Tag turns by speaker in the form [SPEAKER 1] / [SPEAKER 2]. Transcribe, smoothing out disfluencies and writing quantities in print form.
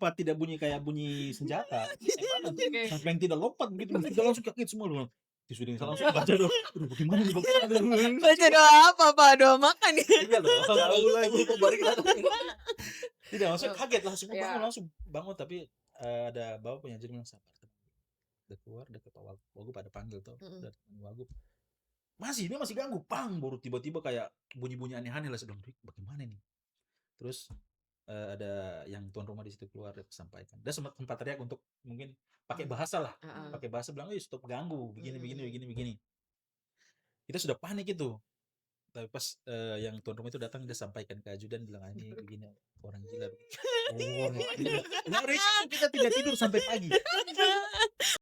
[SPEAKER 1] apa tidak bunyi kayak bunyi senjata. Gimana tuh?
[SPEAKER 2] Oke.
[SPEAKER 1] Sampai yang tidak lompat begitu, kita langsung kaget semua loh. Disuruh saya langsung baca doa. Aduh bagaimana nih bagaimana?
[SPEAKER 2] Baca doa apa, Pak? Doa makan ya?
[SPEAKER 1] Iya loh.
[SPEAKER 3] Jauh lagi balik lagi.
[SPEAKER 1] Tidak, maksudnya kaget langsung
[SPEAKER 2] Iya.
[SPEAKER 1] bangun tapi ada bapak penyaji bilang sabar. Udah keluar, udah ke Pak Wagub ada panggil tuh, udah Wagub. Dia masih ganggu, pang baru tiba-tiba kayak bunyi-bunyi aneh-aneh lah sebelum bagaimana nih. Terus ada yang tuan rumah di situ keluar dia sampaikan. Dia sempat teriak untuk mungkin pakai bahasa lah, pakai bahasa bilang, stop ganggu, begini. Kita sudah panik itu. Tapi pas yang tuan rumah itu datang dia sampaikan ke ajudan bilang ini begini orang gila. Oh, nah, kita tidak tidur sampai pagi.